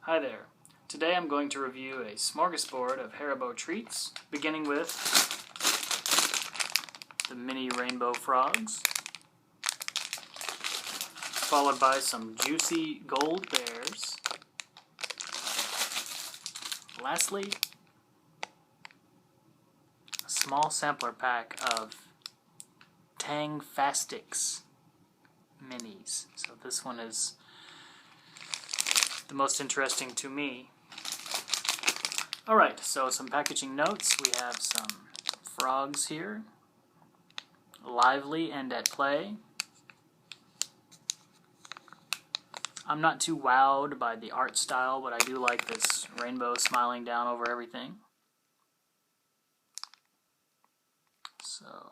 Hi there. Today I'm going to review a smorgasbord of Haribo treats, beginning with the mini rainbow frogs, followed by some juicy gold bears. Lastly, a small sampler pack of Tangfastics minis. So this one is the most interesting to me. Alright, so some packaging notes. We have some frogs here, lively and at play. I'm not too wowed by the art style, but I do like this rainbow smiling down over everything. So,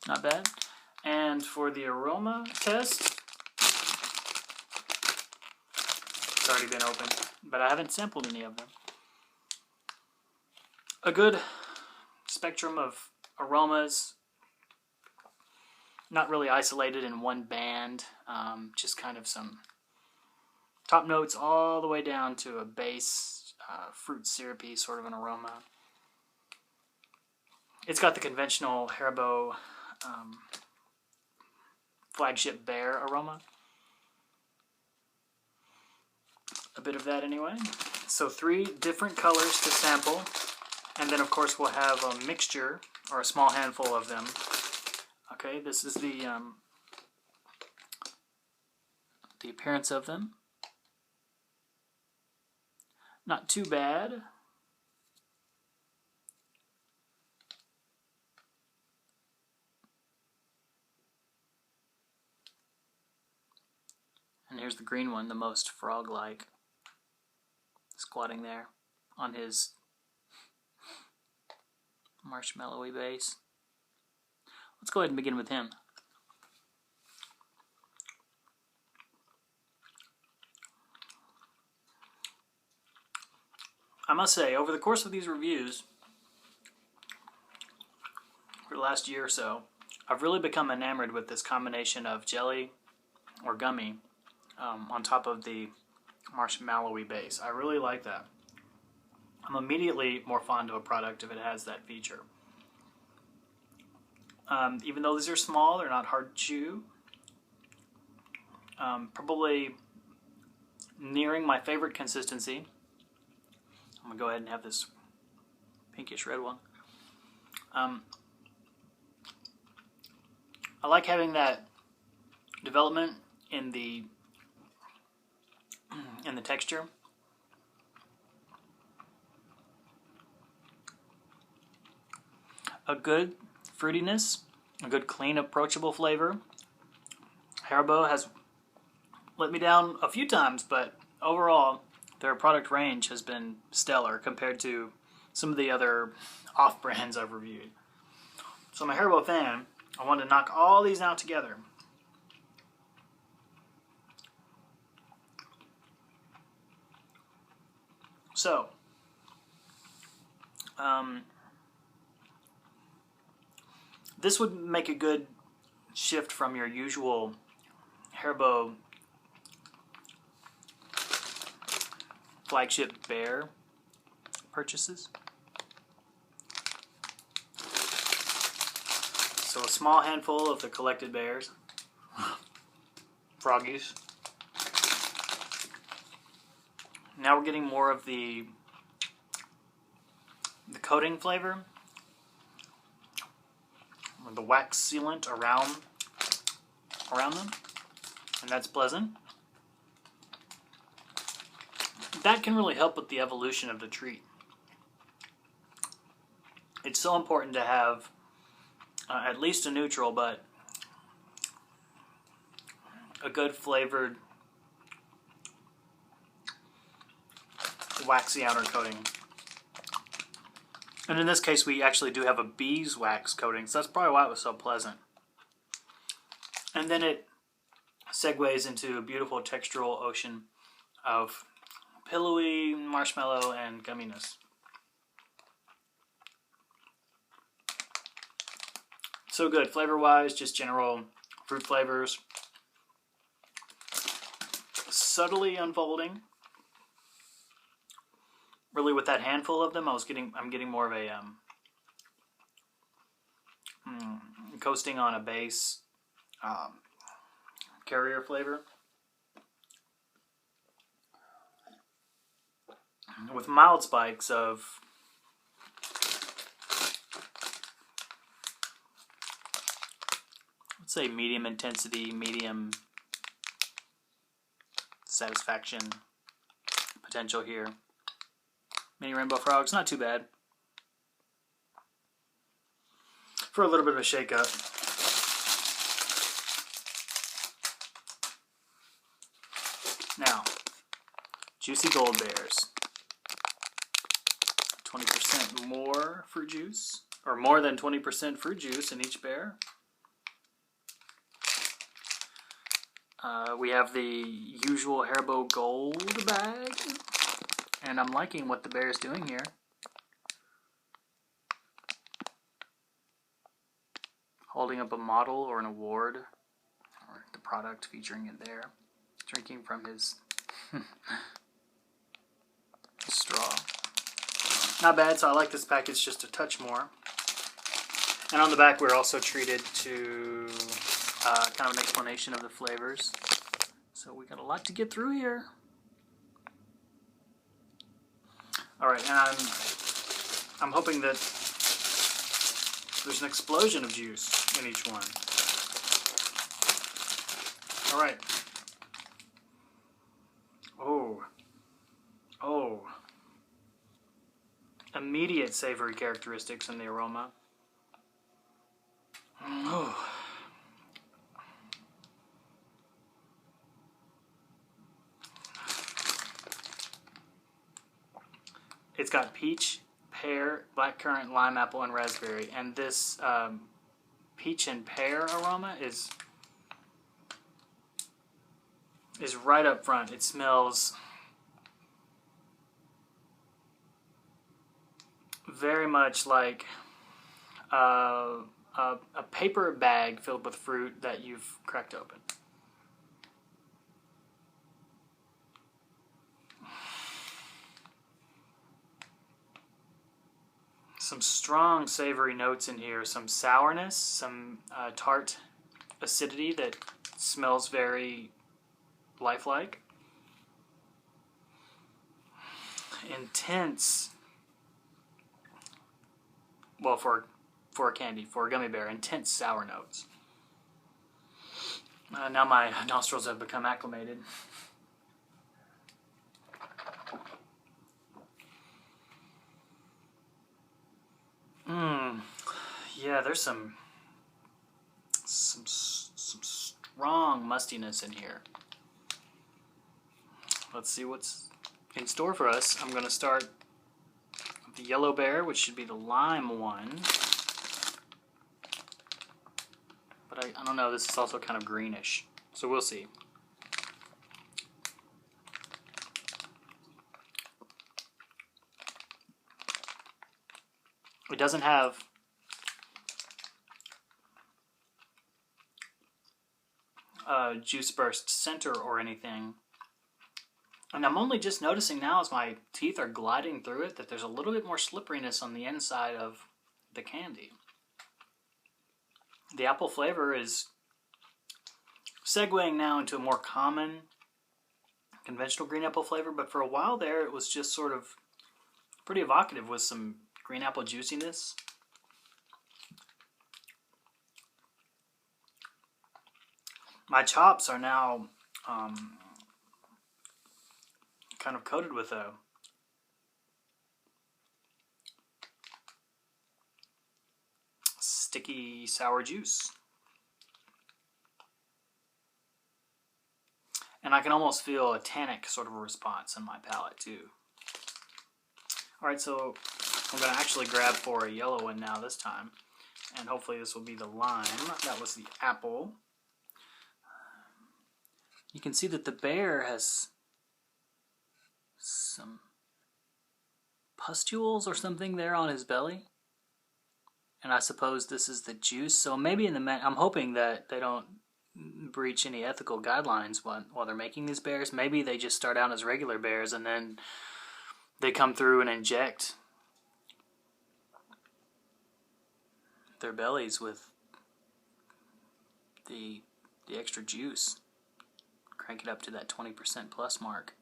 not bad. And for the aroma test, it's already been opened, but I haven't sampled any of them. A good spectrum of aromas, not really isolated in one band, just kind of some top notes all the way down to a base, fruit syrupy sort of an aroma. It's got the conventional Haribo flagship bear aroma. A bit of that anyway. So 3 different colors to sample, and then of course we'll have a mixture or a small handful of them. Okay, this is the appearance of them. Not too bad. And here's the green one, the most frog-like, squatting there on his marshmallowy base. Let's go ahead and begin with him. I must say, over the course of these reviews, for the last year or so, I've really become enamored with this combination of jelly or gummy on top of the marshmallowy base. I really like that. I'm immediately more fond of a product if it has that feature. Even though these are small, they're not hard to chew. Probably nearing my favorite consistency. I'm going to go ahead and have this pinkish red one. I like having that development in the texture. A good fruitiness, a good clean, approachable flavor. Haribo has let me down a few times, but overall their product range has been stellar compared to some of the other off-brands I've reviewed. So I'm a Haribo fan. I wanted to knock all these out together. So, this would make a good shift from your usual Haribo flagship bear purchases. So a small handful of the collected bears, froggies. Now we're getting more of the coating flavor, the wax sealant around them, and that's pleasant. That can really help with the evolution of the treat. It's so important to have at least a neutral, but a good flavored waxy outer coating. And in this case we actually do have a beeswax coating, so that's probably why it was so pleasant. And then it segues into a beautiful textural ocean of pillowy marshmallow and gumminess. So good, flavor-wise, just general fruit flavors. subtly unfolding. Really, with that handful of them, I'm getting more of a coasting on a base carrier flavor with mild spikes of let's say medium intensity, medium satisfaction potential here. Mini Rainbow Frogs, not too bad. For a little bit of a shake up. Now, Juicy Gold Bears. 20% more fruit juice, or more than 20% fruit juice in each bear. We have the usual Haribo Gold bag, and I'm liking what the bear is doing here. Holding up a model or an award, or the product featuring it there. Drinking from his straw. Not bad, so I like this package just a touch more. And on the back we're also treated to kind of an explanation of the flavors. So we got a lot to get through here. Alright, and I'm hoping that there's an explosion of juice in each one. Alright. Oh. Immediate savory characteristics in the aroma. Oh. It's got peach, pear, blackcurrant, lime apple, and raspberry. And this peach and pear aroma is right up front. It smells very much like a paper bag filled with fruit that you've cracked open. Some strong savory notes in here, some sourness, some tart acidity that smells very lifelike. Intense, well, for a candy, for a gummy bear, intense sour notes. Now my nostrils have become acclimated. Yeah, there's some strong mustiness in here. Let's see what's in store for us. I'm going to start with the yellow bear, which should be the lime one. But I don't know, this is also kind of greenish. So we'll see. It doesn't have a juice burst center or anything. And I'm only just noticing now as my teeth are gliding through it that there's a little bit more slipperiness on the inside of the candy. The apple flavor is segueing now into a more common, conventional green apple flavor, but for a while there it was just sort of pretty evocative with some green apple juiciness. My chops are now kind of coated with a sticky sour juice. And I can almost feel a tannic sort of a response in my palate too. Alright, so I'm going to actually grab for a yellow one now this time. And hopefully this will be the lime. That was the apple. You can see that the bear has some pustules or something there on his belly. And I suppose this is the juice. So maybe in the I'm hoping that they don't breach any ethical guidelines while they're making these bears. Maybe they just start out as regular bears and then they come through and inject their bellies with the extra juice, crank it up to that 20% plus mark.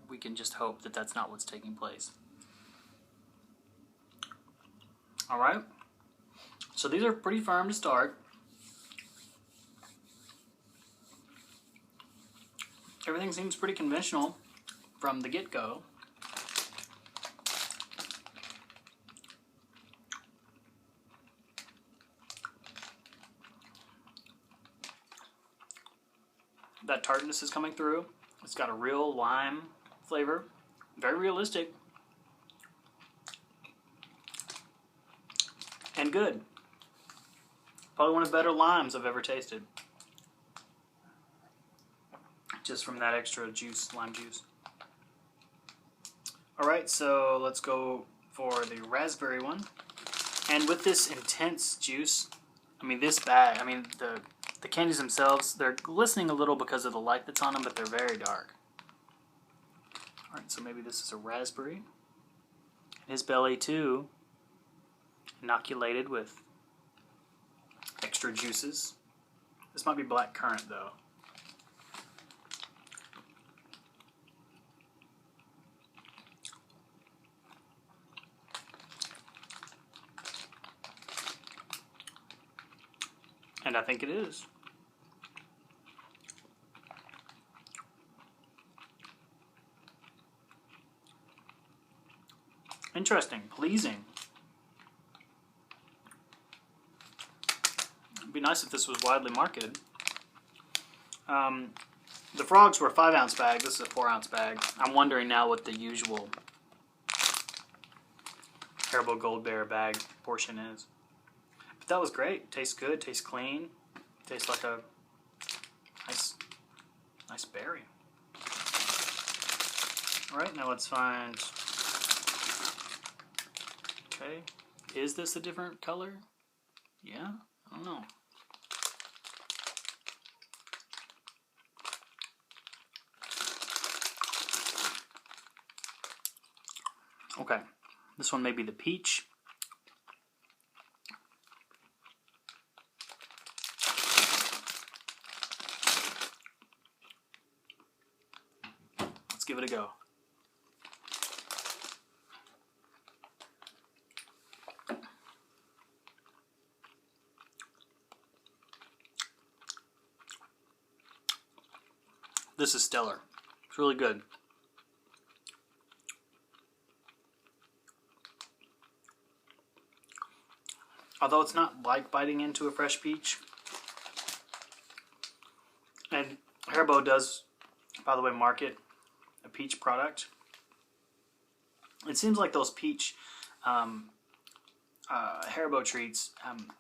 We can just hope that that's not what's taking place. All right. So these are pretty firm to start. Everything seems pretty conventional from the get-go. That tartness is coming through. It's got a real lime flavor. Very realistic. And good. Probably one of the better limes I've ever tasted. Just from that extra juice, lime juice. Alright, so let's go for the raspberry one. And with this intense juice, I mean this bag, I mean the candies themselves, they're glistening a little because of the light that's on them, but they're very dark. Alright, so maybe this is a raspberry. His belly too, inoculated with extra juices. This might be black currant though. And I think it is. Interesting, pleasing. It'd be nice if this was widely marketed. The frogs were a 5-ounce bag. This is a 4-ounce bag. I'm wondering now what the usual Haribo Gold Bear bag portion is. But that was great. Tastes good. Tastes clean. Tastes like a nice berry. All right, now let's find. Okay, is this a different color? Yeah, I don't know. Okay, this one may be the peach. Let's give it a go. This is stellar. It's really good. Although it's not like biting into a fresh peach. And Haribo does, by the way, market a peach product. It seems like those peach Haribo treats,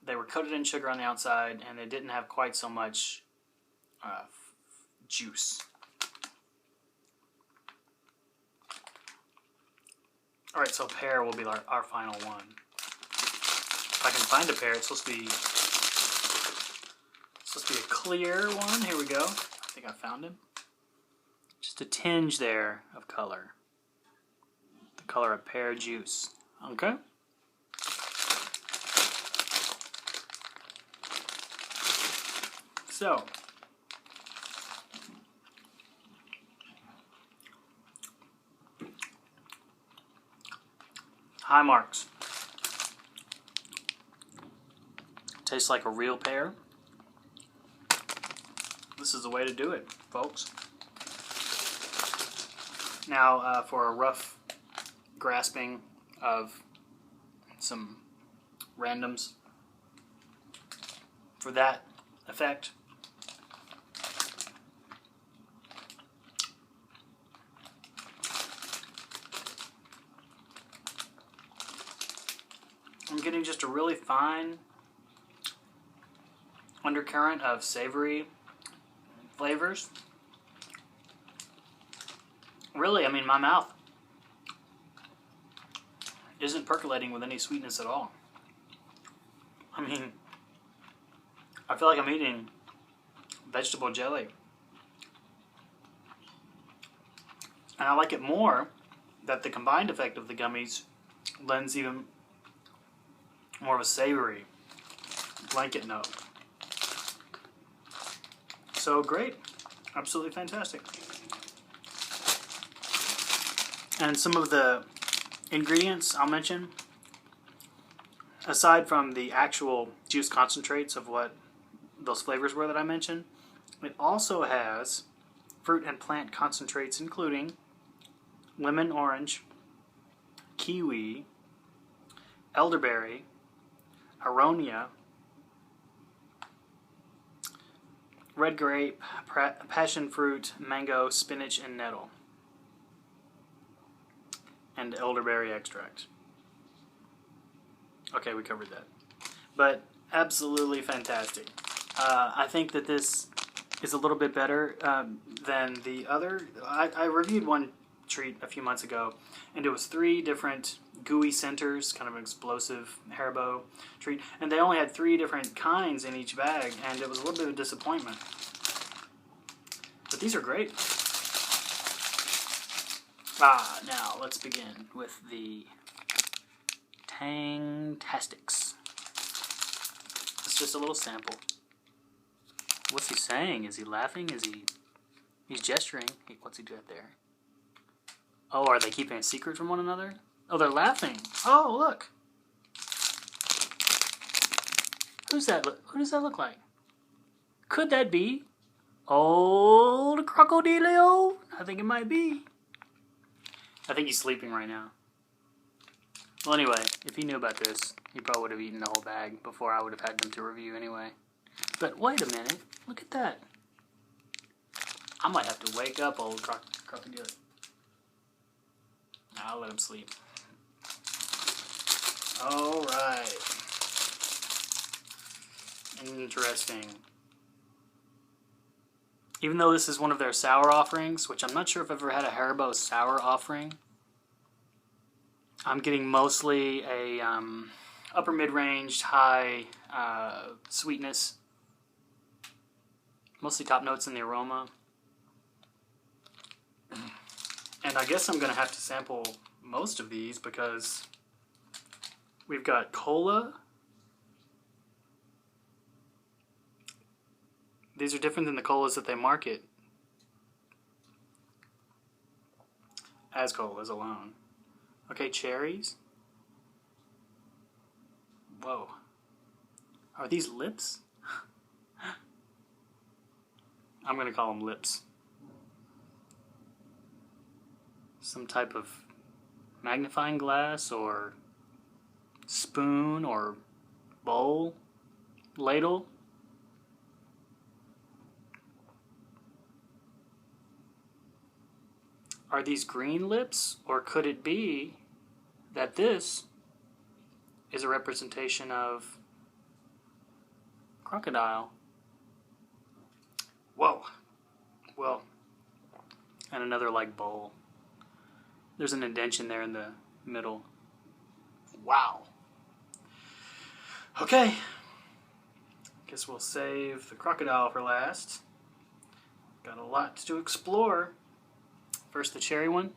they were coated in sugar on the outside and they didn't have quite so much juice. Alright, so pear will be our final one. If I can find a pear, it's supposed to be a clear one. Here we go. I think I found him. Just a tinge there of color. The color of pear juice. Okay. So, high marks. Tastes like a real pear. This is the way to do it, folks. Now, for a rough grasping of some randoms, for that effect, I'm getting just a really fine undercurrent of savory flavors. Really, I mean, my mouth isn't percolating with any sweetness at all. I mean, I feel like I'm eating vegetable jelly. And I like it more that the combined effect of the gummies lends even more of a savory blanket note. So great. Absolutely fantastic. And some of the ingredients I'll mention, aside from the actual juice concentrates of what those flavors were that I mentioned, it also has fruit and plant concentrates including lemon orange, kiwi, elderberry, aronia, red grape, passion fruit, mango, spinach, and nettle. And elderberry extract. Okay, we covered that. But absolutely fantastic. I think that this is a little bit better than the other. I reviewed one treat a few months ago, and it was 3 different gooey centers, kind of an explosive Haribo treat, and they only had 3 different kinds in each bag, and it was a little bit of a disappointment. But these are great. Now let's begin with the Tangfastics. It's just a little sample. What's he saying? Is he laughing? He's gesturing. What's he doing there? Oh, are they keeping a secret from one another? Oh, they're laughing. Oh, look. Who's that? Who does that look like? Could that be old Crocodilio? I think it might be. I think he's sleeping right now. Well, anyway, if he knew about this, he probably would have eaten the whole bag before I would have had them to review anyway. But wait a minute. Look at that. I might have to wake up old Crocodilio. I'll let him sleep. Alright. Interesting. Even though this is one of their sour offerings, which I'm not sure if I've ever had a Haribo sour offering, I'm getting mostly a upper mid-range, high sweetness. Mostly top notes in the aroma. And I guess I'm going to have to sample most of these because we've got cola. These are different than the colas that they market as colas alone. Okay, cherries. Whoa. Are these lips? I'm going to call them lips. Some type of magnifying glass or spoon or bowl, ladle. Are these green lips, or could it be that this is a representation of crocodile? Whoa. Well, and another like bowl. There's an indentation there in the middle. Wow. Okay. Guess we'll save the crocodile for last. Got a lot to explore. First, the cherry one.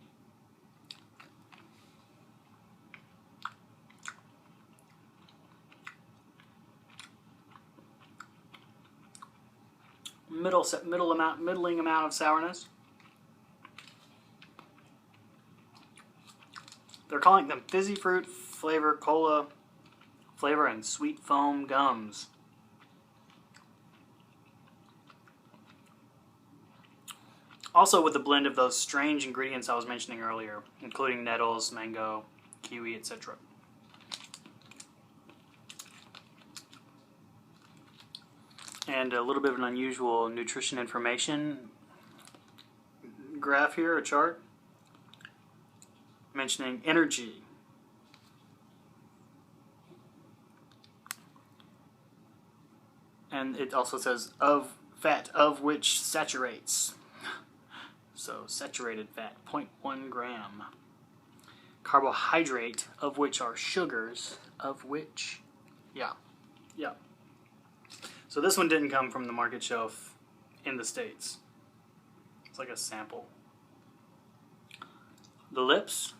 Middling amount of sourness. They're calling them fizzy fruit flavor, cola flavor, and sweet foam gums. Also with a blend of those strange ingredients I was mentioning earlier, including nettles, mango, kiwi, etc. And a little bit of an unusual nutrition information graph here, a chart, mentioning energy. And it also says of fat of which saturates. So saturated fat, 0.1 gram. Carbohydrate, of which are sugars, of which, yeah, Yeah. So this one didn't come from the market shelf in the States. It's like a sample. The lips.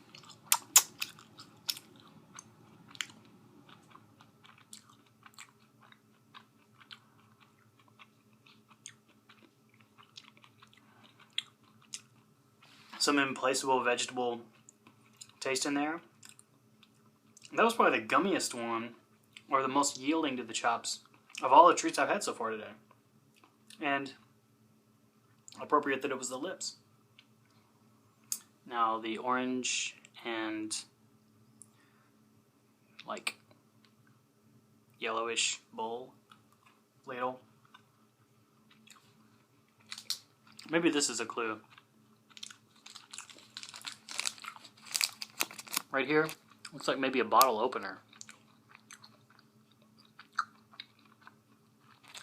Some implaceable vegetable taste in there. That was probably the gummiest one, or the most yielding to the chops of all the treats I've had so far today. And appropriate that it was the lips. Now the orange and like yellowish bowl, ladle. Maybe this is a clue. Right here, looks like maybe a bottle opener.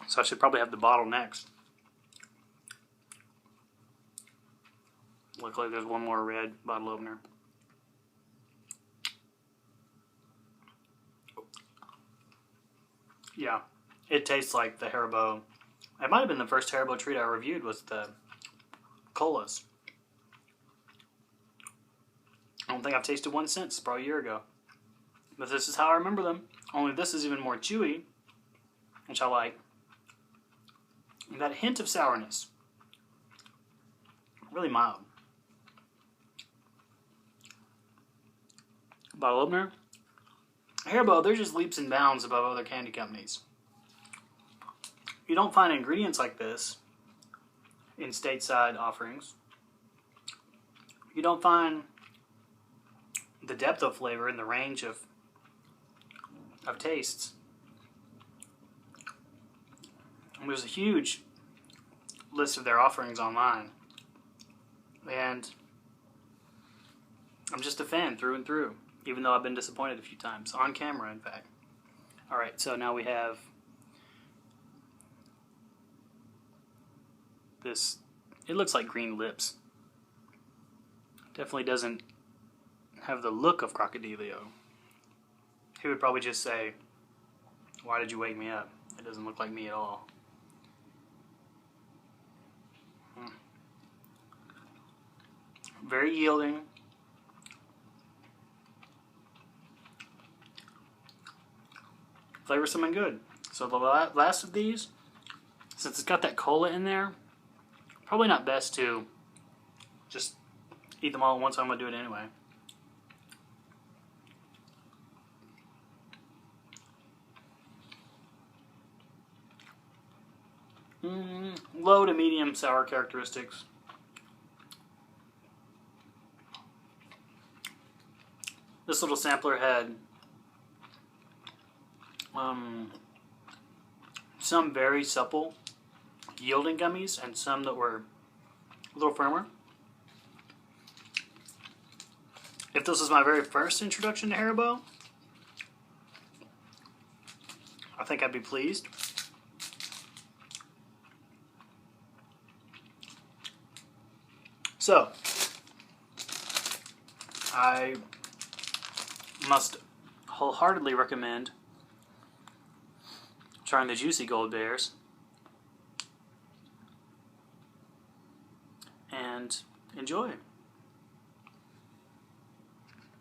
So I should probably have the bottle next. Looks like there's one more red bottle opener. Yeah, it tastes like the Haribo. It might have been the first Haribo treat I reviewed was the colas. I don't think I've tasted one since, probably a year ago. But this is how I remember them. Only this is even more chewy, which I like. And that hint of sourness. Really mild. Bottle opener. Haribo, they're just leaps and bounds above other candy companies. You don't find ingredients like this in stateside offerings. You don't find the depth of flavor and the range of tastes. And there's a huge list of their offerings online. And I'm just a fan through and through, even though I've been disappointed a few times, on camera in fact. Alright, so now we have this, it looks like green lips. Definitely doesn't have the look of Crocodilio. He would probably just say, "Why did you wake me up? It doesn't look like me at all." Very yielding. Flavor something good. So the last of these, since it's got that cola in there, probably not best to just eat them all at once. I'm going to do it anyway. Low to medium sour characteristics. This little sampler had some very supple, yielding gummies and some that were a little firmer. If this was my very first introduction to Haribo, I think I'd be pleased. So, I must wholeheartedly recommend trying the Juicy Gold Bears and enjoy.